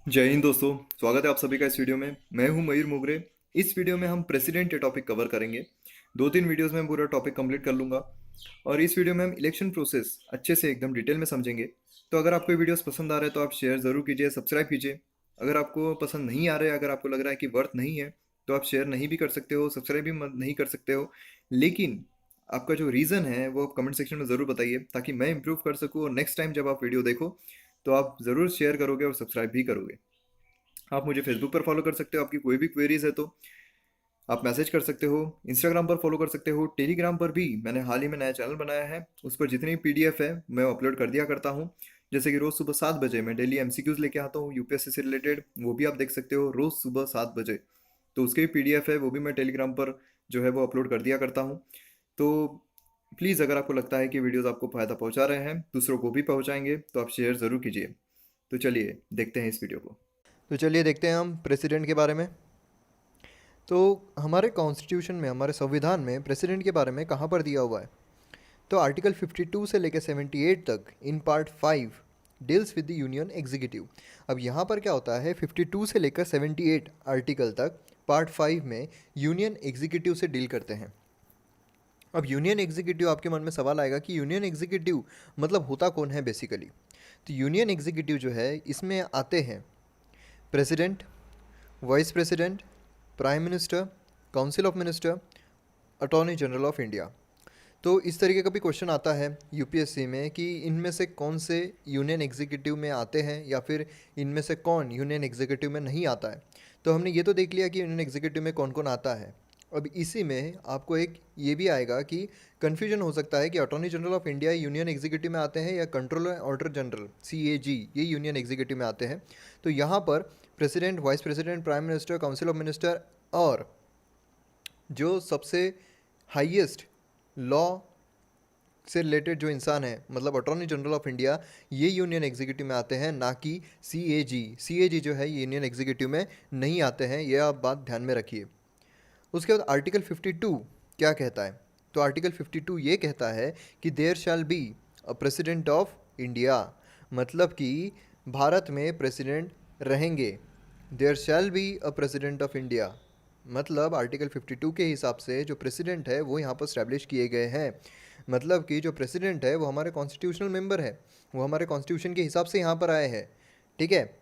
जय हिंद दोस्तों। स्वागत है आप सभी का इस वीडियो में। मैं हूं मयूर मोगरे। इस वीडियो में हम प्रेसिडेंट ये टॉपिक कवर करेंगे। 2-3 वीडियोस में पूरा टॉपिक कंप्लीट कर लूंगा। और इस वीडियो में हम इलेक्शन प्रोसेस अच्छे से एकदम डिटेल में समझेंगे। तो अगर आपको ये वीडियोस पसंद आ रहे हैं तो आप शेयर ज़रूर कीजिए, सब्सक्राइब कीजिए। अगर आपको पसंद नहीं आ रहे, अगर आपको लग रहा है कि वर्थ नहीं है, तो आप शेयर नहीं भी कर सकते हो, सब्सक्राइब भी नहीं कर सकते हो। लेकिन आपका जो रीज़न है वो आप कमेंट सेक्शन में ज़रूर बताइए, ताकि मैं इंप्रूव कर सकूँ और नेक्स्ट टाइम जब आप वीडियो देखो तो आप ज़रूर शेयर करोगे और सब्सक्राइब भी करोगे। आप मुझे फेसबुक पर फॉलो कर सकते हो, आपकी कोई भी क्वेरीज है तो आप मैसेज कर सकते हो। इंस्टाग्राम पर फॉलो कर सकते हो। टेलीग्राम पर भी मैंने हाल ही में नया चैनल बनाया है, उस पर जितनी पीडीएफ है मैं अपलोड कर दिया करता हूँ। जैसे कि रोज़ सुबह 7 बजे मैं डेली एमसीक्यूज लेके आता हूँ यूपीएससी से रिलेटेड, वो भी आप देख सकते हो रोज़ सुबह 7 बजे। तो उसकी भी पीडीएफ है, वो भी मैं टेलीग्राम पर जो है वो अपलोड कर दिया करता हूँ। तो प्लीज़ अगर आपको लगता है कि वीडियोज़ आपको फ़ायदा पहुँचा रहे हैं, दूसरों को भी पहुँचाएंगे, तो आप शेयर ज़रूर कीजिए। तो चलिए देखते हैं इस वीडियो को। तो चलिए देखते हैं हम प्रेसिडेंट के बारे में। तो हमारे कॉन्स्टिट्यूशन में, हमारे संविधान में प्रेसिडेंट के बारे में कहाँ पर दिया हुआ है? तो आर्टिकल 52 से लेकर 78 तक in part 5 deals with the union executive. अब यहाँ पर क्या होता है, 52 से लेकर 78 आर्टिकल तक पार्ट 5 में यूनियन एग्जीक्यूटिव से डील करते हैं। अब यूनियन एग्जीक्यूटिव, आपके मन में सवाल आएगा कि यूनियन एग्जीक्यूटिव मतलब होता कौन है बेसिकली। तो यूनियन एग्जीक्यूटिव जो है, इसमें आते हैं president, vice president, prime minister, council of minister, attorney general of India. तो इस तरीके का भी क्वेश्चन आता है यूपीएससी में कि इनमें से कौन से यूनियन एग्जीक्यूटिव में आते हैं या फिर इनमें से कौन यूनियन एग्जीक्यूटिव में नहीं आता है। तो हमने ये तो देख लिया कि यूनियन एग्जीक्यूटिव में कौन कौन आता है। अब इसी में आपको एक ये भी आएगा कि कन्फ्यूजन हो सकता है कि attorney general of India union executive में आते हैं या कंट्रोलर ऑर्डर जनरल CAG ये यूनियन एग्जीक्यूटिव में आते हैं। तो यहाँ पर president, vice president, prime minister, council of minister और जो सबसे हाईएस्ट लॉ से रिलेटेड जो इंसान है, मतलब अटॉर्नी जनरल ऑफ इंडिया, ये यूनियन एग्जीक्यूटिव में आते हैं, ना कि CAG जो है ये यूनियन एग्जीक्यूटिव में नहीं आते हैं। ये आप बात ध्यान में रखिए। उसके बाद आर्टिकल 52 क्या कहता है? तो आर्टिकल 52 ये कहता है कि there shall be a president of India, मतलब कि भारत में प्रेसिडेंट रहेंगे। There shall be a president of India, मतलब आर्टिकल 52 के हिसाब से जो प्रेसिडेंट है वो यहाँ पर स्टैब्लिश किए गए हैं। मतलब कि जो प्रेसिडेंट है वो हमारे कॉन्स्टिट्यूशनल मेंबर है, वो हमारे कॉन्स्टिट्यूशन के हिसाब से यहाँ पर आए हैं। ठीक है।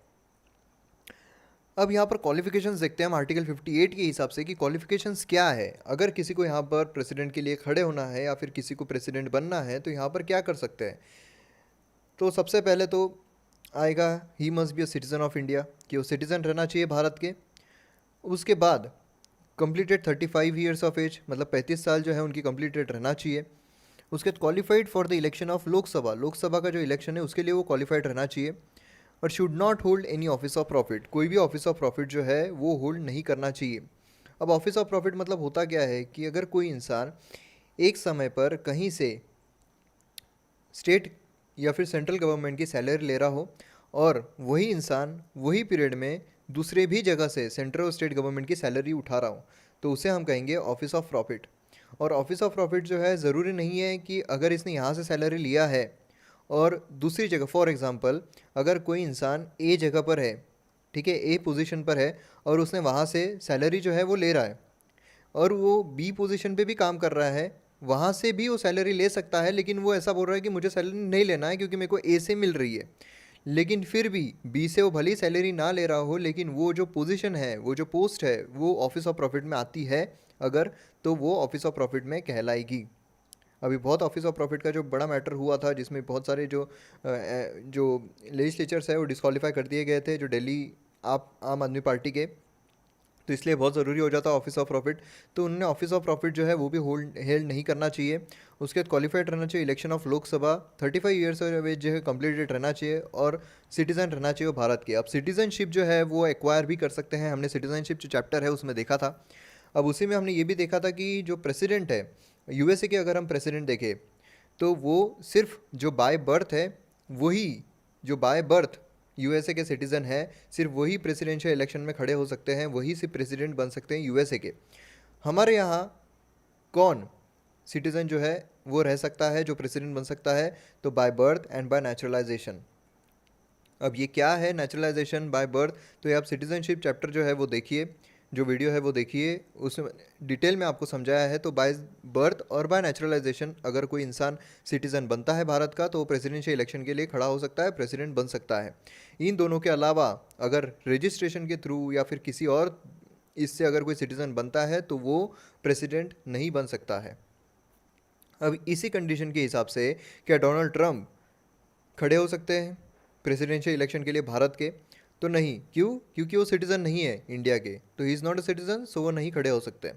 अब यहाँ पर क्वालिफिकेशंस देखते हैं हम आर्टिकल 58 के हिसाब से कि क्वालिफिकेशंस क्या है। अगर किसी को यहाँ पर प्रेसिडेंट के लिए खड़े होना है या फिर किसी को प्रेसिडेंट बनना है तो यहाँ पर क्या कर सकते हैं। तो सबसे पहले तो आएगा he must be a citizen of India, कि वो सिटीज़न रहना चाहिए भारत के। उसके बाद कंप्लीटेड 35 ईयर्स ऑफ एज, मतलब 35 साल जो है उनकी कंप्लीटेड रहना चाहिए। उसके बाद qualified for the election of Lok Sabha, Lok Sabha का जो इलेक्शन है उसके लिए वो क्वालिफाइड रहना चाहिए। और should not hold any office of profit, कोई भी ऑफिस ऑफ प्रॉफिट जो है वो होल्ड नहीं करना चाहिए। अब ऑफिस ऑफ प्रॉफिट मतलब होता क्या है कि अगर कोई इंसान एक समय पर कहीं से स्टेट या फिर सेंट्रल गवर्नमेंट की सैलरी ले रहा हो और वही इंसान वही पीरियड में दूसरे भी जगह से सेंट्रल और स्टेट गवर्नमेंट की सैलरी उठा रहा हो, तो उसे हम कहेंगे ऑफिस ऑफ प्रॉफिट। और ऑफिस ऑफ प्रॉफिट जो है, ज़रूरी नहीं है कि अगर इसने यहाँ से सैलरी लिया है और दूसरी जगह, फॉर एग्ज़ाम्पल अगर कोई इंसान ए जगह पर है, ठीक है, ए पोजीशन पर है और उसने वहाँ से सैलरी जो है वो ले रहा है और वो बी पोजीशन पे भी काम कर रहा है, वहाँ से भी वो सैलरी ले सकता है, लेकिन वो ऐसा बोल रहा है कि मुझे सैलरी नहीं लेना है क्योंकि मेरे को ए से मिल रही है। लेकिन फिर भी बी से वो भली सैलरी ना ले रहा हो, लेकिन वो जो पोजीशन है, वो जो पोस्ट है, वो ऑफिस ऑफ प्रॉफिट में आती है अगर, तो वो ऑफिस ऑफ प्रॉफिट में कहलाएगी। अभी बहुत ऑफिस ऑफ प्रॉफिट का जो बड़ा मैटर हुआ था, जिसमें बहुत सारे जो लेजिस्लेचर्स है वो डिस्क्वालीफाई कर दिए गए थे, जो दिल्ली आप आम आदमी पार्टी के। तो इसलिए बहुत ज़रूरी हो जाता है ऑफिस ऑफ प्रॉफिट। तो उन्होंने ऑफिस ऑफ प्रॉफिट जो है वो भी होल्ड हेल्ड नहीं करना चाहिए। उसके बाद क्वालिफाइड रहना चाहिए election of Lok Sabha, 35 years age जो है कंप्लीटेड रहना चाहिए और सिटीज़न रहना चाहिए वो भारत के। अब सिटीज़नशिप जो है वो एक्वायर भी कर सकते हैं, हमने सिटीज़नशिप जो चैप्टर है उसमें देखा था। अब उसी में हमने ये भी देखा था कि जो प्रेसिडेंट है यूएसए के, अगर हम प्रेसिडेंट देखें तो वो सिर्फ जो बाय बर्थ है, वही जो बाय बर्थ यूएसए के सिटीज़न है, सिर्फ वही प्रेसिडेंशियल इलेक्शन में खड़े हो सकते हैं, वही सिर्फ प्रेसिडेंट बन सकते हैं यूएसए के। हमारे यहाँ कौन सिटीज़न जो है वो रह सकता है, जो प्रेसिडेंट बन सकता है? तो by birth and bye naturalisation. अब ये क्या है नेचुरलाइजेशन बाय बर्थ, तो ये आप सिटीजनशिप चैप्टर जो है वो देखिए, जो वीडियो है वो देखिए, उसमें डिटेल में आपको समझाया है। तो बाय बर्थ और बाय नेचुरलाइजेशन अगर कोई इंसान सिटीज़न बनता है भारत का तो वो प्रेसिडेंशियल इलेक्शन के लिए खड़ा हो सकता है, प्रेसिडेंट बन सकता है। इन दोनों के अलावा अगर रजिस्ट्रेशन के थ्रू या फिर किसी और इससे अगर कोई सिटीज़न बनता है तो वो प्रेसिडेंट नहीं बन सकता है। अब इसी कंडीशन के हिसाब से क्या डोनाल्ड ट्रंप खड़े हो सकते हैं प्रेसिडेंशियल इलेक्शन के लिए भारत के? तो नहीं। क्यों? क्योंकि वो सिटीज़न नहीं है इंडिया के, तो he is not a citizen, so वो नहीं खड़े हो सकते।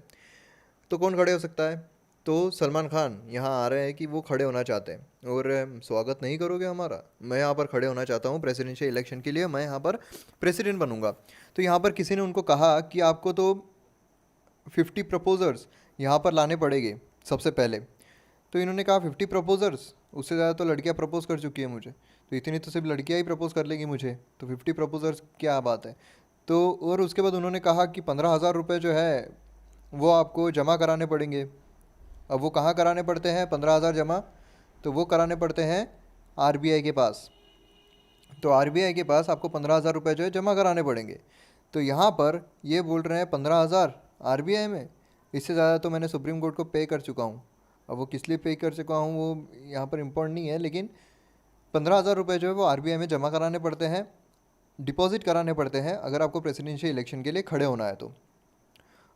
तो कौन खड़े हो सकता है? तो सलमान खान यहाँ आ रहे हैं कि वो खड़े होना चाहते हैं, और स्वागत नहीं करोगे हमारा? मैं यहाँ पर खड़े होना चाहता हूँ प्रेसिडेंशियल इलेक्शन के लिए, मैं यहाँ पर प्रेसिडेंट बनूंगा। तो यहाँ पर किसी ने उनको कहा कि आपको तो 50 प्रपोजर्स यहाँ पर लाने पड़ेंगे सबसे पहले। तो इन्होंने कहा 50 प्रपोजर्स, उससे ज़्यादा तो लड़कियाँ प्रपोज कर चुकी है मुझे, तो इतनी तो सिर्फ लड़कियाँ ही प्रपोज कर लेंगी मुझे, तो 50 प्रपोजर्स क्या बात है। तो और उसके बाद उन्होंने कहा कि 15,000 रुपये जो है वो आपको जमा कराने पड़ेंगे। अब वो कहाँ कराने पड़ते हैं 15,000 जमा? तो वो कराने पड़ते हैं आरबीआई के पास। तो आरबीआई के पास आपको 15,000 रुपये जो है जमा कराने पड़ेंगे। तो यहाँ पर ये बोल रहे हैं 15,000 आरबीआई में, इससे ज़्यादा तो मैंने सुप्रीम कोर्ट को पे कर चुका हूँ। अब वो किस लिए पे कर चुका हूँ वो यहाँ पर इम्पोर्टेंट नहीं है, लेकिन 15,000 रुपये जो है वो आरबीआई में जमा कराने पड़ते हैं, डिपॉजिट कराने पड़ते हैं अगर आपको प्रेसिडेंशियल इलेक्शन के लिए खड़े होना है तो।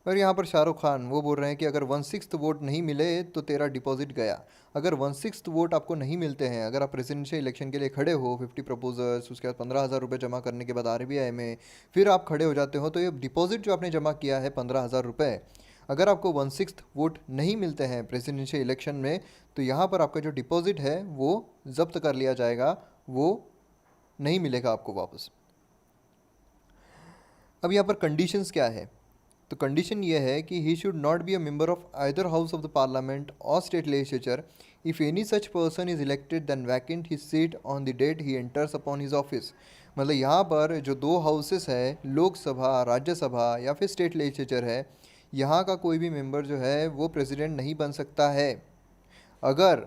और यहाँ पर शाहरुख खान वो बोल रहे हैं कि अगर 1/6 वोट नहीं मिले तो तेरा डिपॉजिट गया। अगर 1/6 वोट आपको नहीं मिलते हैं, अगर आप प्रेसिडेंशियल इलेक्शन के लिए खड़े हो, 50 प्रपोजर्स, उसके बाद 15,000 रुपये जमा करने के बाद आरबीआई में फिर आप खड़े हो जाते हो, तो ये डिपॉजिट जो आपने जमा किया है 15,000 रुपये, अगर आपको 1/6 वोट नहीं मिलते हैं प्रेसिडेंशियल इलेक्शन में, तो यहाँ पर आपका जो डिपॉजिट है वो जब्त कर लिया जाएगा, वो नहीं मिलेगा आपको वापस। अब यहाँ पर कंडीशंस क्या है? तो कंडीशन ये है कि he should not be a member of either house of the parliament और state legislature. If any such person is elected then vacant his seat on the date he enters upon his office. मतलब यहाँ पर जो दो houses है, लोकसभा, राज्यसभा या फिर state legislature है, यहाँ का कोई भी मेंबर जो है वो प्रेसिडेंट नहीं बन सकता है। अगर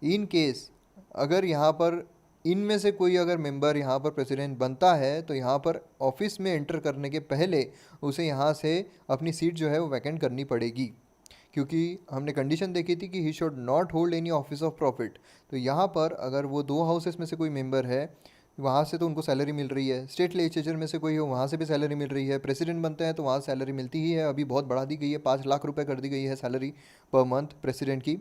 इन केस अगर यहाँ पर इनमें से कोई अगर मेंबर यहाँ पर प्रेसिडेंट बनता है तो यहाँ पर ऑफिस में एंटर करने के पहले उसे यहाँ से अपनी सीट जो है वो वैकेंट करनी पड़ेगी, क्योंकि हमने कंडीशन देखी थी कि he should not hold any office of profit. तो यहाँ पर अगर वो दो हाउसेस में से कोई मेंबर है, वहाँ से तो उनको सैलरी मिल रही है, स्टेट लेजिस्लेचर में से कोई हो वहाँ से भी सैलरी मिल रही है, प्रेसिडेंट बनते हैं तो वहाँ सैलरी मिलती ही है, अभी बहुत बढ़ा दी गई है, 5 लाख रुपये कर दी गई है सैलरी पर मंथ प्रेसिडेंट की।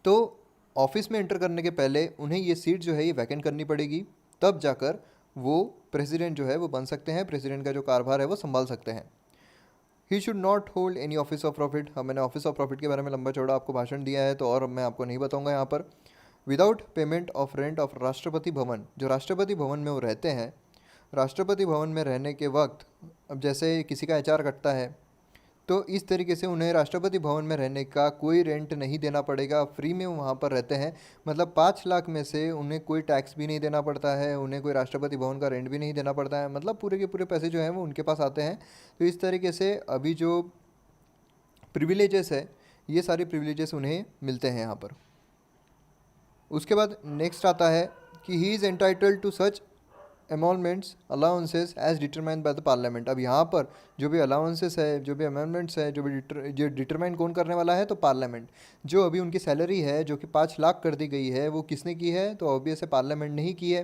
तो ऑफिस में एंटर करने के पहले उन्हें ये सीट जो है ये वैकेंट करनी पड़ेगी, तब जाकर वो प्रेसिडेंट जो है वो बन सकते हैं, प्रेसिडेंट का जो कारभार है वो संभाल सकते हैं। ही should not hold any office of profit. अब मैंने ऑफिस ऑफ प्रॉफिट के बारे में लंबा चौड़ा आपको भाषण दिया है, तो और मैं आपको नहीं बताऊंगा यहाँ पर। Without payment of rent of Rashtrapati Bhavan, जो राष्ट्रपति भवन में वो रहते हैं, राष्ट्रपति भवन में रहने के वक्त अब जैसे किसी का एचआर कटता है, तो इस तरीके से उन्हें राष्ट्रपति भवन में रहने का कोई रेंट नहीं देना पड़ेगा, फ्री में वहाँ पर रहते हैं। मतलब 5 लाख में से उन्हें कोई टैक्स भी नहीं देना पड़ता है, उन्हें कोई राष्ट्रपति भवन का रेंट भी नहीं देना पड़ता है, मतलब पूरे के पूरे पैसे जो हैं वो उनके पास आते हैं। तो इस तरीके से अभी जो प्रिविलेजेस है, ये सारे प्रिविलेजेस उन्हें मिलते हैं यहाँ पर। उसके बाद नेक्स्ट आता है कि he is entitled to such amendments allowances as determined by the parliament. अब यहाँ पर जो भी अलाउंसेस है, जो भी अमेंडमेंट्स है, जो डिटरमाइन कौन करने वाला है? तो पार्लियामेंट। जो अभी उनकी सैलरी है जो कि 5 लाख कर दी गई है, वो किसने की है? तो ऑब्वियस है पार्लियामेंट ने ही की है,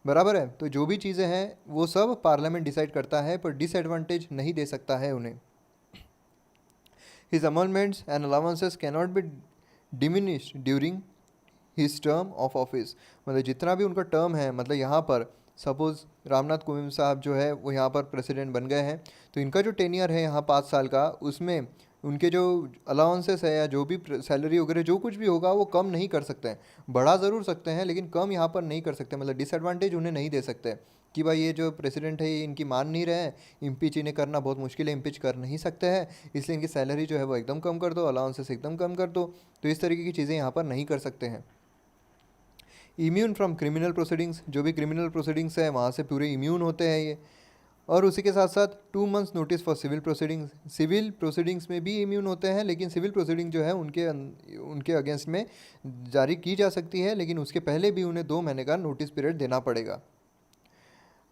बराबर है। तो जो भी चीज़ें हैं वो सब पार्लियामेंट डिसाइड करता है, पर डिसएडवांटेज नहीं दे सकता है उन्हें। His amendments and allowances cannot be diminished during his term of office. मतलब जितना भी उनका टर्म है, मतलब यहाँ पर सपोज़ रामनाथ कोविंद साहब जो है वो यहाँ पर प्रेसिडेंट बन गए हैं, तो इनका जो टेनियर है यहाँ 5 साल का, उसमें उनके जो अलाउंसेस है या जो भी सैलरी वगैरह जो कुछ भी होगा वो कम नहीं कर सकते हैं। बढ़ा ज़रूर सकते हैं लेकिन कम यहाँ पर नहीं कर सकते, मतलब डिसएडवांटेज उन्हें नहीं दे सकते कि भाई ये जो प्रेसिडेंट है ये इनकी मान नहीं रहे हैं, इम्पीच इन्हें करना बहुत मुश्किल है, इम्पीच कर नहीं सकते हैं, इसलिए इनकी सैलरी जो है वो एकदम कम कर दो, अलाउंसेस एकदम कम कर दो। तो इस तरीके की चीज़ें यहाँ पर नहीं कर सकते हैं। इम्यून फ्रॉम क्रिमिनल प्रोसीडिंग्स, जो भी क्रिमिनल प्रोसीडिंग्स है वहाँ से पूरे इम्यून होते हैं ये। और उसी के साथ साथ 2 months notice for civil proceedings. Civil proceedings में भी इम्यून होते हैं, लेकिन सिविल प्रोसीडिंग जो है उनके अगेंस्ट में जारी की जा सकती है, लेकिन उसके पहले भी उन्हें 2 महीने का नोटिस पीरियड देना पड़ेगा।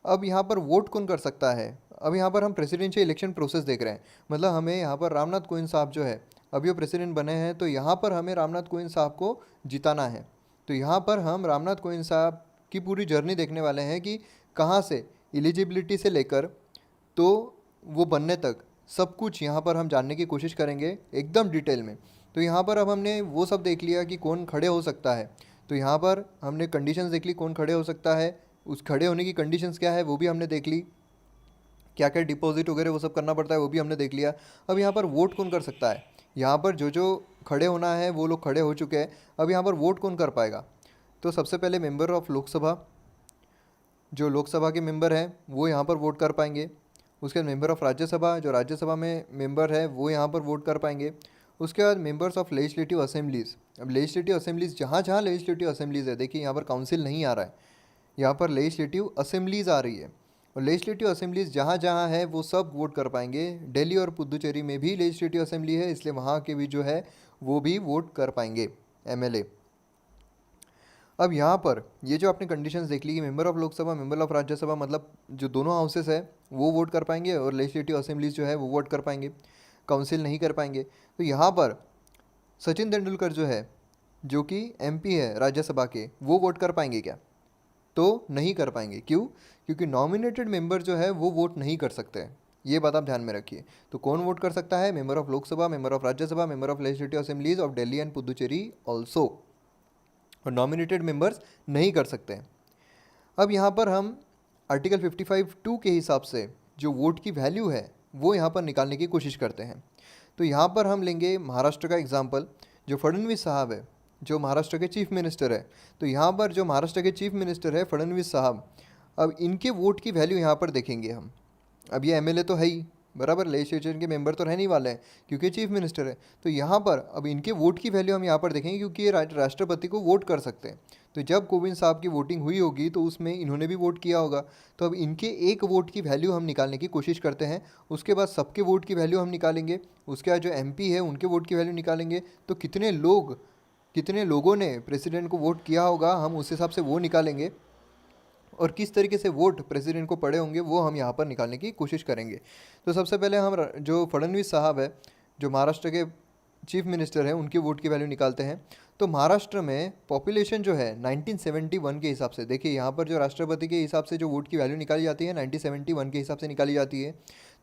अब यहाँ पर वोट कौन कर सकता है? अब यहाँ पर हम प्रेसिडेंशियल इलेक्शन प्रोसेस देख रहे हैं। मतलब हमें यहाँ पर रामनाथ कोविंद साहब जो है अभी वो प्रेसिडेंट बने हैं, तो यहाँ पर हमें रामनाथ कोविंद साहब को जिताना है। तो यहाँ पर हम रामनाथ कोविंद साहब की पूरी जर्नी देखने वाले हैं कि कहाँ से एलिजिबिलिटी से लेकर तो वो बनने तक सब कुछ यहाँ पर हम जानने की कोशिश करेंगे एकदम डिटेल में। तो यहाँ पर अब हमने वो सब देख लिया कि कौन खड़े हो सकता है। तो यहाँ पर हमने कंडीशंस देख ली कौन खड़े हो सकता है, उस खड़े होने की कंडीशंस क्या है वो भी हमने देख ली, क्या क्या डिपॉजिट वगैरह वो सब करना पड़ता है वो भी हमने देख लिया। अब यहाँ पर वोट कौन कर सकता है? यहाँ पर जो जो खड़े होना है वो लोग खड़े हो चुके हैं। अब यहाँ पर वोट कौन कर पाएगा? तो सबसे पहले मेंबर ऑफ लोकसभा, जो लोकसभा के मेंबर हैं वो यहाँ पर वोट कर पाएंगे। उसके बाद मेंबर ऑफ राज्यसभा, जो राज्यसभा में मेंबर है वो यहाँ पर वोट कर पाएंगे। उसके बाद मेंबर्स ऑफ लेजिस्लेटिव असेंबलीज़। अब लेजिस्लेटिव असेंबलीज़ जहाँ जहाँ लेजिस्लेटिव असेंबलीज़ है, देखिए यहाँ पर काउंसिल नहीं आ रहा है, यहाँ पर लेजिस्लेटिव असेंबलीज़ आ रही है। और लेजिस्लेटिव असेंबलीज़ जहाँ जहाँ है वो सब वोट कर पाएंगे। दिल्ली और पुदुचेरी में भी लेजिस्लेटिव असेंबली है, इसलिए वहाँ के भी जो है वो भी वोट कर पाएंगे एमएलए। अब यहाँ पर ये जो आपने कंडीशंस देख ली कि member of Lok Sabha, member of Rajya Sabha, मतलब जो दोनों हाउसेस है वो वोट कर पाएंगे, और लेजिस्लेटिव असेंबलीज जो है वो वोट कर पाएंगे, काउंसिल नहीं कर पाएंगे। तो यहाँ पर सचिन तेंदुलकर जो है, जो कि एमपी है राज्यसभा के, वो वोट कर पाएंगे क्या? तो नहीं कर पाएंगे। क्यों? क्योंकि नॉमिनेटेड मेंबर जो है वो वोट नहीं कर सकते हैं। ये बात आप ध्यान में रखिए। तो कौन वोट कर सकता है? Member of Lok Sabha, member of Rajya Sabha, member of legislative assemblies of Delhi and Puducherry also, और नॉमिनेटेड मेंबर्स नहीं कर सकते हैं। अब यहाँ पर हम आर्टिकल 55(2) के हिसाब से जो वोट की वैल्यू है वो यहाँ पर निकालने की कोशिश करते हैं। तो यहाँ पर हम लेंगे महाराष्ट्र का एग्जाम्पल। जो फडणवीस साहब है, जो महाराष्ट्र के चीफ मिनिस्टर है, तो यहाँ पर जो महाराष्ट्र के चीफ मिनिस्टर है फडणवीस साहब, अब इनके वोट की वैल्यू यहाँ पर देखेंगे हम। अब ये एमएलए तो है ही, बराबर, लेजिस्लेचर के मेंबर तो रहने ही वाले हैं क्योंकि चीफ मिनिस्टर है। तो यहाँ पर अब इनके वोट की वैल्यू हम यहाँ पर देखेंगे, क्योंकि ये राष्ट्रपति को वोट कर सकते हैं। तो जब कोविंद साहब की वोटिंग हुई होगी तो उसमें इन्होंने भी वोट किया होगा। तो अब इनके एक वोट की वैल्यू हम निकालने की कोशिश करते हैं। उसके बाद सबके वोट की वैल्यू हम निकालेंगे। उसके बाद जो एमपी है उनके वोट की वैल्यू निकालेंगे। तो कितने लोगों ने प्रेसिडेंट को वोट किया होगा हम उस हिसाब से वो निकालेंगे, और किस तरीके से वोट प्रेसिडेंट को पड़े होंगे वो हम यहाँ पर निकालने की कोशिश करेंगे। तो सबसे पहले हम जो फडणवीस साहब है, जो महाराष्ट्र के चीफ मिनिस्टर हैं, उनके वोट की वैल्यू निकालते हैं। तो महाराष्ट्र में पॉपुलेशन जो है 1971 के हिसाब से, देखिए यहाँ पर जो राष्ट्रपति के हिसाब से जो वोट की वैल्यू निकाली जाती है 1971 के हिसाब से निकाली जाती है।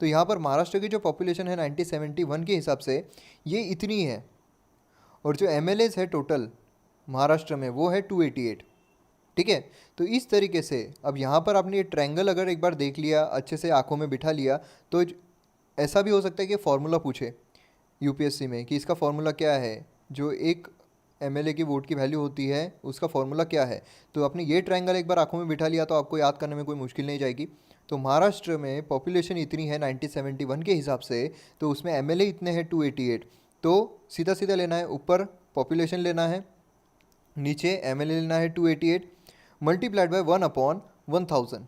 तो यहाँ पर महाराष्ट्र की जो पॉपुलेशन है 1971 के हिसाब से ये इतनी है, और जो एमएलएज है टोटल महाराष्ट्र में वो है 288। ठीक है। तो इस तरीके से अब यहाँ पर आपने ये ट्रायंगल अगर एक बार देख लिया, अच्छे से आंखों में बिठा लिया, तो ऐसा भी हो सकता है कि फॉर्मूला पूछे यूपीएससी में कि इसका फॉर्मूला क्या है, जो एक एमएलए की वोट की वैल्यू होती है उसका फॉर्मूला क्या है। तो आपने ये ट्रायंगल एक बार आंखों में बिठा लिया तो आपको याद करने में कोई मुश्किल नहीं जाएगी। तो महाराष्ट्र में पॉपुलेशन इतनी है 1971 के हिसाब से, तो उसमें एमएलए इतने हैं 288। तो सीधा सीधा लेना है, ऊपर पॉपुलेशन लेना है, नीचे एमएलए लेना है 288, मल्टीप्लाइड बाय 1/1000।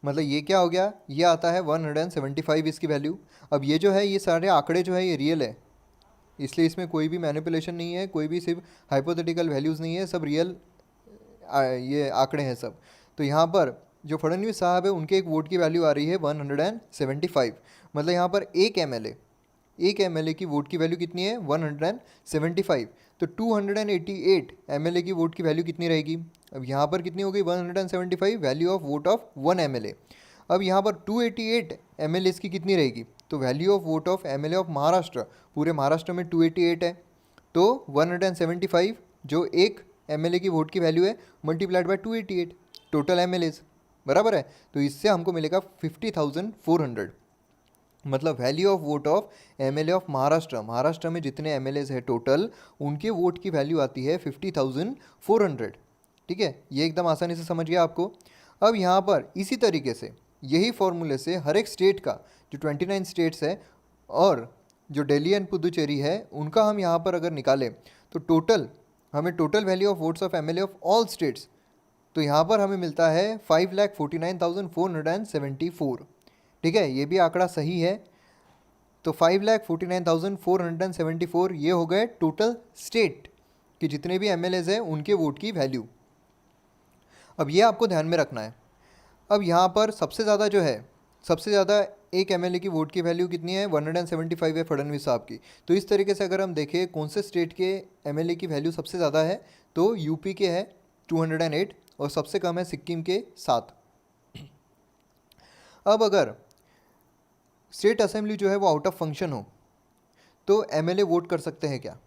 मतलब ये क्या हो गया, ये आता है 175 इसकी वैल्यू। अब ये जो है ये सारे आंकड़े जो है ये रियल है, इसलिए इसमें कोई भी मैनिपुलेशन नहीं है, कोई भी सिर्फ हाइपोथेटिकल वैल्यूज़ नहीं है, सब रियल ये आंकड़े हैं सब। तो यहाँ पर जो फडणवीस साहब है उनके एक वोट की वैल्यू आ रही है 175। मतलब यहाँ पर एक एमएलए की वोट की वैल्यू कितनी है 175। तो 288 एमएलए की वोट की वैल्यू कितनी रहेगी? अब यहाँ पर कितनी हो गई 175 value of vote of 1 MLA. अब यहाँ पर 288 एमएलए की कितनी रहेगी? तो value of vote of MLA of Maharashtra, पूरे महाराष्ट्र में 288 है, तो 175 जो एक एमएलए की वोट की वैल्यू है मल्टीप्लाइड बाय 288 टोटल एमएलएज, बराबर है। तो इससे हमको मिलेगा 50,400। मतलब value of vote of MLA of Maharashtra में जितने एमएलएज है टोटल, उनके वोट की वैल्यू आती है 50,400। ठीक है, ये एकदम आसानी से समझ गया आपको। अब यहाँ पर इसी तरीके से यही फॉर्मूले से हर एक स्टेट का, जो 29 स्टेट्स है और जो दिल्ली एंड पुदुचेरी है, उनका हम यहाँ पर अगर निकालें तो total value of votes of MLA of all states, तो यहाँ पर हमें मिलता है 5,49,474। ठीक है, ये भी आंकड़ा सही है। तो 5,49,474 ये हो गए टोटल स्टेट कि जितने भी एमएलएज हैं उनके वोट की वैल्यू। अब ये आपको ध्यान में रखना है। अब यहाँ पर सबसे ज़्यादा जो है, सबसे ज़्यादा एक एमएलए की वोट की वैल्यू कितनी है, 175 है फडणवीस साहब की। तो इस तरीके से अगर हम देखें कौन से स्टेट के एमएलए की वैल्यू सबसे ज़्यादा है, तो यूपी के है 208 और सबसे कम है सिक्किम के 7। अब अगर स्टेट असेंबली जो है वो आउट ऑफ फंक्शन हो तो एमएलए वोट कर सकते हैं क्या?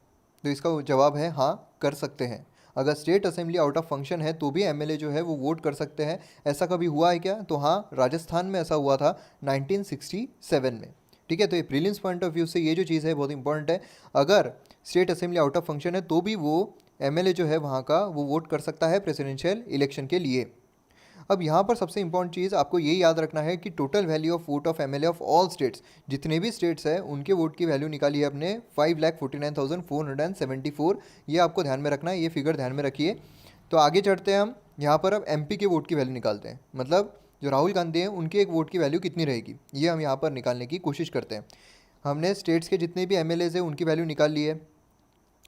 तो इसका जवाब है हाँ, कर सकते हैं। अगर state assembly out of function है तो भी एमएलए जो है वो वोट कर सकते हैं। ऐसा कभी हुआ है क्या? तो हाँ, राजस्थान में ऐसा हुआ था 1967 में। ठीक है, तो ये प्रीलिम्स पॉइंट ऑफ व्यू से ये जो चीज़ है बहुत इंपॉर्टेंट है। अगर state assembly out of function है तो भी वो एमएलए जो है वहाँ का वो वोट कर सकता है प्रेसिडेंशियल इलेक्शन के लिए। अब यहाँ पर सबसे इंपॉर्टेंट चीज़ आपको ये याद रखना है कि total value of vote of MLA of all states, जितने भी स्टेट्स हैं उनके वोट की वैल्यू निकाली है अपने 5,49,474। ये आपको ध्यान में रखना है, ये फिगर ध्यान में रखिए। तो आगे चढ़ते हैं हम, यहाँ पर अब एमपी के वोट की वैल्यू निकालते हैं। मतलब जो राहुल गांधी हैं उनके एक वोट की वैल्यू कितनी रहेगी, ये हम यहाँ पर निकालने की कोशिश करते हैं। हमने स्टेट्स के जितने भी एमएलएज हैं उनकी वैल्यू निकाल ली है।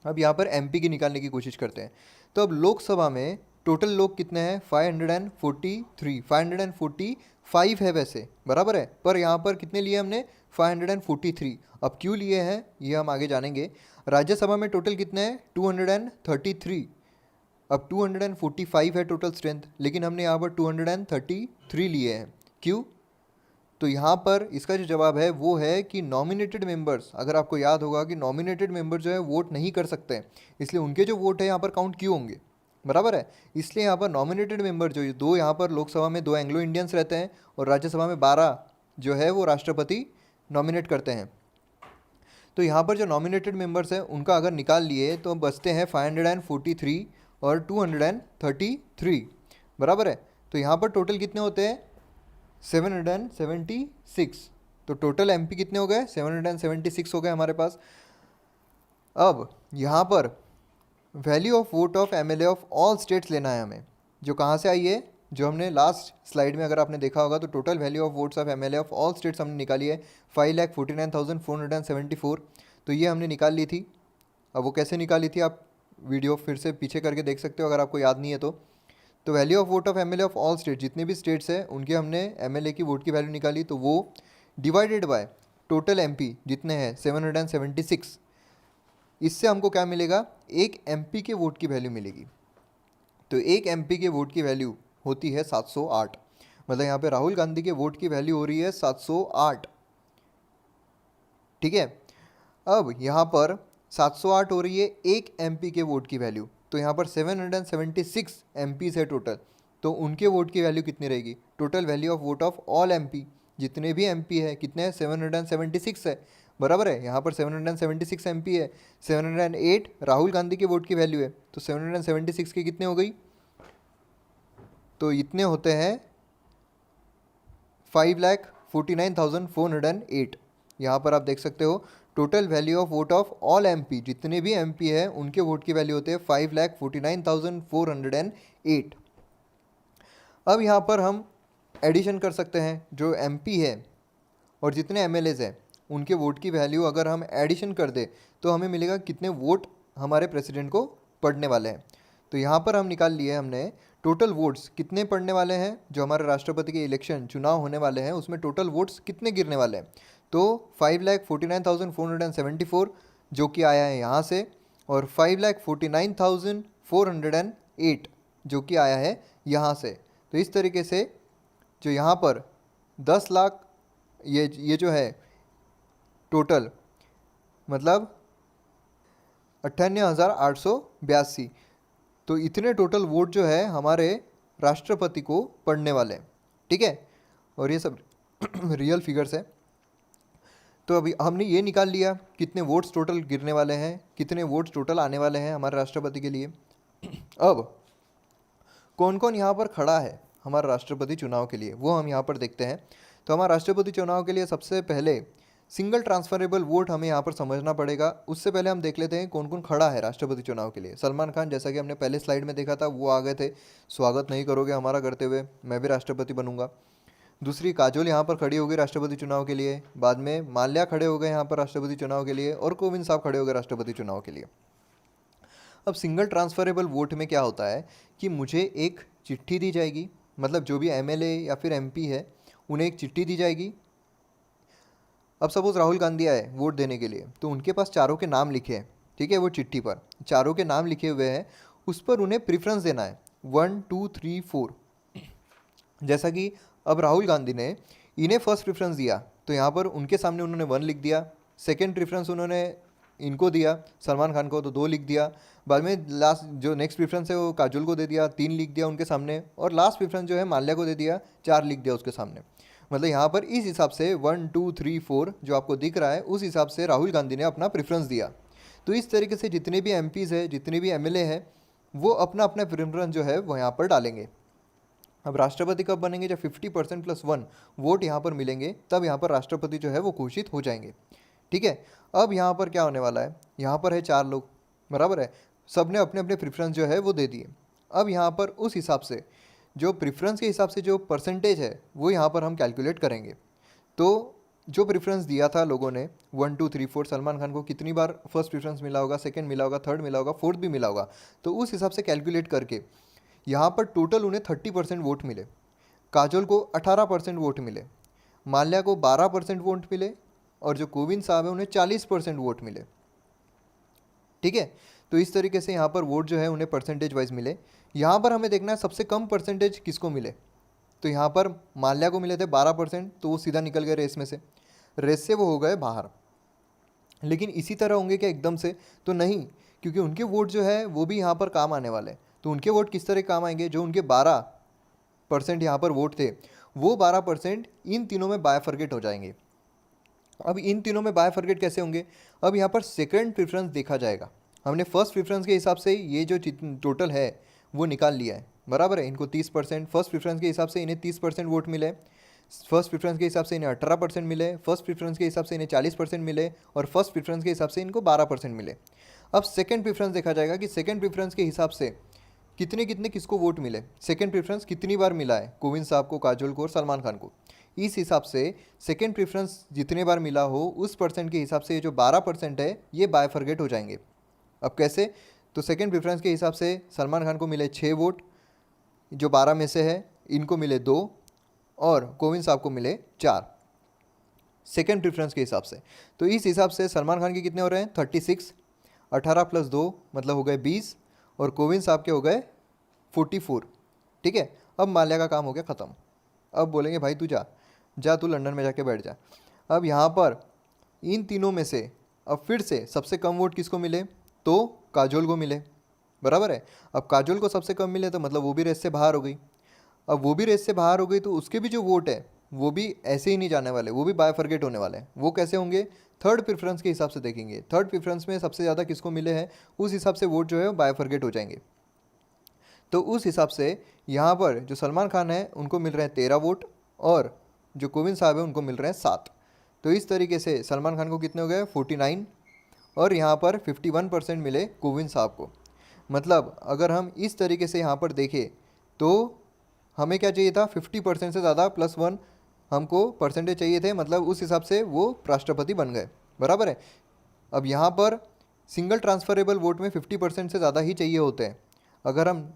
अब यहाँ पर एमपी की निकालने की कोशिश करते हैं। तो अब लोकसभा में टोटल लोग कितने हैं, 543, 545 है वैसे, बराबर है, पर यहाँ पर कितने लिए हमने, 543। अब क्यों लिए हैं ये हम आगे जानेंगे। राज्यसभा में टोटल कितने हैं, 233। अब 245 है टोटल स्ट्रेंथ, लेकिन हमने यहाँ पर 233 लिए हैं। क्यों? तो यहाँ पर इसका जो जवाब है वो है कि नॉमिनेटेड मेंबर्स, अगर आपको याद होगा कि नॉमिनेटेड मेंबर जो है वोट नहीं कर सकते हैं, इसलिए उनके जो वोट है यहाँ पर काउंट क्यों होंगे, बराबर है। इसलिए यहाँ पर नॉमिनेटेड मेंबर जो दो, यहाँ पर लोकसभा में 2 एंग्लो इंडियंस रहते हैं और राज्यसभा में 12 जो है वो राष्ट्रपति नॉमिनेट करते हैं। तो यहाँ पर जो नॉमिनेटेड मेंबर्स हैं उनका अगर निकाल लिए तो बचते हैं 543 और 233, बराबर है। तो यहाँ पर टोटल कितने होते हैं, 776। तो टोटल एमपी कितने हो गए, 776 हो गए हमारे पास। अब यहाँ पर value of vote of MLA of all states लेना है हमें, जो कहाँ से आई है, जो हमने लास्ट स्लाइड में अगर आपने देखा होगा तो total value of votes of MLA of all states हमने निकाली है 5,49,474। तो ये हमने निकाल ली थी। अब वो कैसे निकाली थी आप वीडियो फिर से पीछे करके देख सकते हो अगर आपको याद नहीं है तो। Value of vote of MLA of all state, जितने भी स्टेट्स हैं उनके हमने एमएलए की वोट की वैल्यू निकाली, तो वो डिवाइडेड बाय टोटल एमपी जितने हैं 776। इससे हमको क्या मिलेगा, एक एमपी के वोट की वैल्यू मिलेगी। तो एक एमपी के वोट की वैल्यू होती है 708। मतलब यहाँ पे राहुल गांधी के वोट की वैल्यू हो रही है 708। ठीक है, अब यहाँ पर 708 हो रही है एक एमपी के वोट की वैल्यू। तो यहाँ पर 776 एमपीज है टोटल, तो उनके वोट की वैल्यू कितनी रहेगी, total value of vote of all MP, जितने भी एमपी है कितने हैं, 776 है, बराबर है। यहाँ पर 776 एमपी है, 708 राहुल गांधी के वोट की वैल्यू है, तो 776 की कितने हो गई, तो इतने होते हैं 5,49,408। यहाँ पर आप देख सकते हो total value of vote of all MP, जितने भी एमपी है उनके वोट की वैल्यू होते हैं 5,49,408। अब यहाँ पर हम एडिशन कर सकते हैं, जो एमपी है और जितने एमएलएज हैं उनके वोट की वैल्यू अगर हम एडिशन कर दें तो हमें मिलेगा कितने वोट हमारे प्रेसिडेंट को पड़ने वाले हैं। तो यहाँ पर हम निकाल लिए हमने टोटल वोट्स कितने पड़ने वाले हैं, जो हमारे राष्ट्रपति के इलेक्शन चुनाव होने वाले हैं उसमें टोटल वोट्स कितने गिरने वाले हैं। तो 5,49,474 जो कि आया है यहाँ से, और 5,49,408 जो कि आया है यहाँ से। तो इस तरीके से जो यहाँ पर 10 लाख ये जो है टोटल, मतलब 98,882, तो इतने टोटल वोट जो है हमारे राष्ट्रपति को पड़ने वाले हैं। ठीक है, और ये सब रियल फिगर्स है। तो अभी हमने ये निकाल लिया कितने वोट्स टोटल गिरने वाले हैं, कितने वोट्स टोटल आने वाले हैं हमारे राष्ट्रपति के लिए। अब कौन कौन यहाँ पर खड़ा है हमारा राष्ट्रपति चुनाव के लिए, वो हम यहाँ पर देखते हैं। तो हमारा राष्ट्रपति चुनाव के लिए सबसे पहले सिंगल ट्रांसफरेबल वोट हमें यहाँ पर समझना पड़ेगा। उससे पहले हम देख लेते हैं कौन कौन खड़ा है राष्ट्रपति चुनाव के लिए। सलमान खान, जैसा कि हमने पहले स्लाइड में देखा था, वो आ गए थे। स्वागत नहीं करोगे हमारा करते हुए, मैं भी राष्ट्रपति बनूंगा। दूसरी काजोल यहाँ पर खड़ी हो गई राष्ट्रपति चुनाव के लिए, बाद में माल्या खड़े हो गए यहाँ पर राष्ट्रपति चुनाव के लिए, और कोविंद साहब खड़े हो गए राष्ट्रपति चुनाव के लिए। अब सिंगल ट्रांसफरेबल वोट में क्या होता है कि मुझे एक चिट्ठी दी जाएगी, मतलब जो भी एमएलए या फिर एमपी है उन्हें एक चिट्ठी दी जाएगी। अब सपोज राहुल गांधी आए वोट देने के लिए, तो उनके पास चारों के नाम लिखे हैं, ठीक है, वो चिट्ठी पर चारों के नाम लिखे हुए हैं, उस पर उन्हें प्रेफरेंस देना है 1 2 3 4। जैसा कि अब राहुल गांधी ने इन्हें फर्स्ट प्रेफरेंस दिया, तो यहाँ पर उनके सामने उन्होंने 1 लिख दिया। सेकेंड प्रेफरेंस उन्होंने इनको दिया, सलमान खान को, तो 2 लिख दिया। बाद में लास्ट जो नेक्स्ट प्रेफरेंस है वो काजोल को दे दिया, 3 लिख दिया उनके सामने। और लास्ट प्रेफरेंस जो है माल्या को दे दिया, 4 लिख दिया उसके सामने। मतलब यहाँ पर इस हिसाब से 1 2 3 4 जो आपको दिख रहा है, उस हिसाब से राहुल गांधी ने अपना प्रेफरेंस दिया। तो इस तरीके से जितने भी एमपीज़ है, जितने भी एमएलए हैं, वो अपना अपना प्रेफरेंस जो है वो यहाँ पर डालेंगे। अब राष्ट्रपति कब बनेंगे? जब 50% + 1 वोट यहाँ पर मिलेंगे, तब यहाँ पर राष्ट्रपति जो है वो घोषित हो जाएंगे। ठीक है, अब यहाँ पर क्या होने वाला है, यहाँ पर है 4 लोग, बराबर है, सब ने अपने अपने प्रेफरेंस जो है वो दे दिए। अब यहाँ पर उस हिसाब से जो प्रेफरेंस के हिसाब से जो परसेंटेज है वो यहाँ पर हम कैलकुलेट करेंगे। तो जो प्रेफरेंस दिया था लोगों ने 1 2 3 4, सलमान खान को कितनी बार फर्स्ट प्रेफरेंस मिला होगा, सेकंड मिला होगा, थर्ड मिला होगा, फोर्थ भी मिला होगा, तो उस हिसाब से कैलकुलेट करके यहाँ पर टोटल उन्हें 30% वोट मिले। काजोल को 18% वोट मिले, माल्या को 12% वोट मिले, और जो कोविंद साहब है उन्हें 40% वोट मिले। ठीक है, तो इस तरीके से यहाँ पर वोट जो है उन्हें परसेंटेज वाइज मिले। यहाँ पर हमें देखना है सबसे कम परसेंटेज किसको मिले। तो यहाँ पर माल्या को मिले थे 12%, तो वो सीधा निकल गए रेस से वो हो गए बाहर। लेकिन इसी तरह होंगे क्या एकदम से? तो नहीं, क्योंकि उनके वोट जो है वो भी यहाँ पर काम आने वाले हैं। तो उनके वोट किस तरह काम आएंगे? जो उनके 12% यहाँ पर वोट थे, वो 12% इन तीनों में बायफरगेट हो जाएंगे। अब इन तीनों में बायफरगेट कैसे होंगे? अब यहाँ पर सेकंड प्रेफरेंस देखा जाएगा। हमने फर्स्ट प्रेफरेंस के हिसाब से ये जो टोटल है वो निकाल लिया है, बराबर है। इनको 30%, फर्स्ट प्रेफरेंस के हिसाब से इन्हें 30% वोट मिले, फर्स्ट प्रेफरेंस के हिसाब से इन्हें 18% मिले, फर्स्ट प्रेफरेंस के हिसाब से इन्हें 40% मिले, और फर्स्ट प्रेफरेंस के हिसाब से इनको 12% मिले। अब सेकंड प्रेफरेंस देखा जाएगा कि सेकंड प्रेफरेंस के हिसाब से कितने कितने किसको वोट मिले, सेकंड प्रेफरेंस कितनी बार मिला है कोविंद साहब को, काजोल को और सलमान खान को। इस हिसाब से सेकंड प्रेफरेंस जितने बार मिला हो उस परसेंट के हिसाब से ये जो 12% है ये बायफरगेट हो जाएंगे। अब कैसे? तो सेकंड प्रेफरेंस के हिसाब से सलमान खान को मिले 6 वोट, जो 12 में से है, इनको मिले 2, और कोविंद साहब को मिले 4 सेकंड प्रेफरेंस के हिसाब से। तो इस हिसाब से सलमान खान के कितने हो रहे हैं? 36, 18 + 2 मतलब हो गए 20, और कोविंद साहब के हो गए 44। ठीक है, अब माल्या का काम हो गया ख़त्म। अब बोलेंगे भाई तू जा तू लंदन में जाके बैठ जा। अब यहाँ पर इन तीनों में से अब फिर से सबसे कम वोट किसको मिले? तो काजोल को मिले, बराबर है। अब काजोल को सबसे कम मिले तो मतलब वो भी रेस से बाहर हो गई। अब वो भी रेस से बाहर हो गई तो उसके भी जो वोट है वो भी ऐसे ही नहीं जाने वाले, वो भी बायफरगेट होने वाले हैं। वो कैसे होंगे? थर्ड प्रेफरेंस के हिसाब से देखेंगे, थर्ड प्रेफरेंस में सबसे ज़्यादा किसको मिले हैं, उस हिसाब से वोट जो है वो बायफरगेट हो जाएंगे। तो उस हिसाब से यहाँ पर जो सलमान खान है उनको मिल रहे हैं 13 वोट, और जो कोविंद साहब है उनको मिल रहे हैं 7। तो इस तरीके से सलमान खान को कितने हो गए? 49, और यहाँ पर 51% मिले कोविंद साहब को। मतलब अगर हम इस तरीके से यहाँ पर देखें तो हमें क्या चाहिए था? 50% से ज़्यादा +1 हमको परसेंटेज चाहिए थे, मतलब उस हिसाब से वो राष्ट्रपति बन गए, बराबर है। अब यहाँ पर सिंगल ट्रांसफरेबल वोट में 50% से ज़्यादा ही चाहिए होते हैं। अगर हम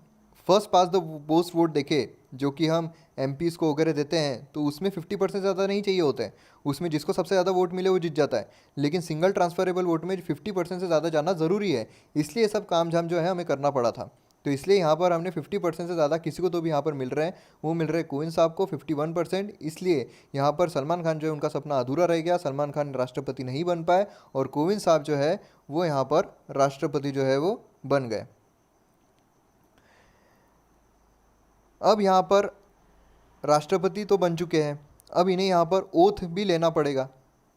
first pass the post vote देखें, जो कि हम एमपीज़ को वगैरह देते हैं, तो उसमें 50% ज़्यादा नहीं चाहिए होते हैं। उसमें जिसको सबसे ज़्यादा वोट मिले वो जीत जाता है। लेकिन सिंगल ट्रांसफरेबल वोट में 50% से ज़्यादा जाना ज़रूरी है, इसलिए सब काम झाम जो है हमें करना पड़ा था। तो इसलिए यहाँ पर हमने 50% से ज़्यादा किसी को तो भी यहाँ पर मिल रहे हैं, वो मिल रहे हैं कोविंद साहब को 51%। इसलिए यहाँ पर सलमान खान जो है उनका सपना अधूरा रह गया, सलमान खान राष्ट्रपति नहीं बन पाए, और कोविंद साहब जो है वो यहाँ पर राष्ट्रपति जो है वो बन गए। अब यहाँ पर राष्ट्रपति तो बन चुके हैं, अब इन्हें यहाँ पर ओथ भी लेना पड़ेगा।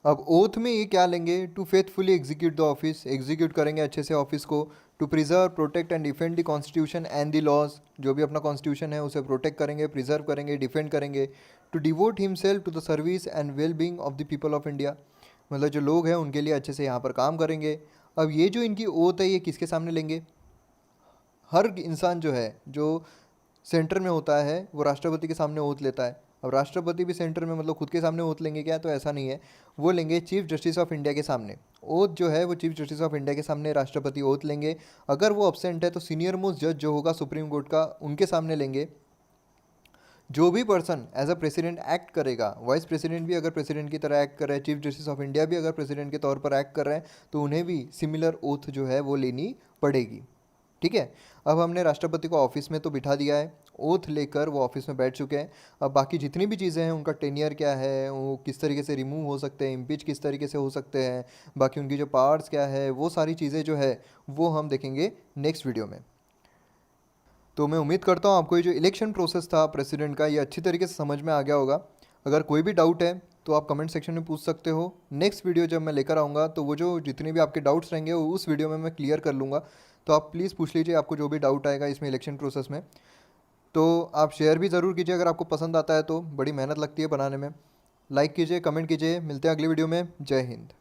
अब ओथ में ये क्या लेंगे? To faithfully execute the office, execute करेंगे अच्छे से ऑफिस को। To preserve, protect and defend the constitution and the laws, जो भी अपना कॉन्स्टिट्यूशन है उसे प्रोटेक्ट करेंगे, प्रिजर्व करेंगे, डिफेंड करेंगे। To devote himself to the service and well being of the people of India, मतलब जो लोग हैं उनके लिए अच्छे से यहाँ पर काम करेंगे। अब ये जो इनकी ओथ है ये किसके सामने लेंगे? हर इंसान जो है, जो सेंटर में होता है, वो राष्ट्रपति के सामने ओथ लेता है। अब राष्ट्रपति भी सेंटर में मतलब खुद के सामने ओथ लेंगे क्या, तो ऐसा नहीं है, वो लेंगे चीफ जस्टिस ऑफ इंडिया के सामने। ओथ जो है वो चीफ जस्टिस ऑफ इंडिया के सामने राष्ट्रपति ओथ लेंगे। अगर वो अब्सेंट है तो सीनियर मोस्ट जज जो होगा सुप्रीम कोर्ट का, उनके सामने लेंगे। जो भी person as a president act करेगा, वाइस प्रेसिडेंट भी अगर प्रेसिडेंट की तरह एक्ट कर रहे हैं, चीफ जस्टिस ऑफ इंडिया भी अगर प्रेसिडेंट के तौर पर एक्ट कर रहे हैं, तो उन्हें भी सिमिलर ओथ जो है वो लेनी पड़ेगी। ठीक है। अब हमने राष्ट्रपति को ऑफिस में तो बिठा दिया है, ओथ लेकर वो ऑफिस में बैठ चुके हैं। अब बाकी जितनी भी चीज़ें हैं, उनका टेन्योर क्या है, वो किस तरीके से रिमूव हो सकते हैं, इम्पीच किस तरीके से हो सकते हैं, बाकी उनकी जो पावर्स क्या है, वो सारी चीज़ें जो है वो हम देखेंगे नेक्स्ट वीडियो में। तो मैं उम्मीद करता हूँ आपको ये जो इलेक्शन प्रोसेस था प्रेसिडेंट का, ये अच्छी तरीके से समझ में आ गया होगा। अगर कोई भी डाउट है तो आप कमेंट सेक्शन में पूछ सकते हो। नेक्स्ट वीडियो जब मैं लेकर आऊँगा तो वो जो जितने भी आपके डाउट्स रहेंगे वो उस वीडियो में मैं क्लियर कर लूँगा। तो आप प्लीज़ पूछ लीजिए आपको जो भी डाउट आएगा इसमें इलेक्शन प्रोसेस में। तो आप शेयर भी ज़रूर कीजिए अगर आपको पसंद आता है, तो बड़ी मेहनत लगती है बनाने में। लाइक कीजिए, कमेंट कीजिए। मिलते हैं अगली वीडियो में। जय हिंद।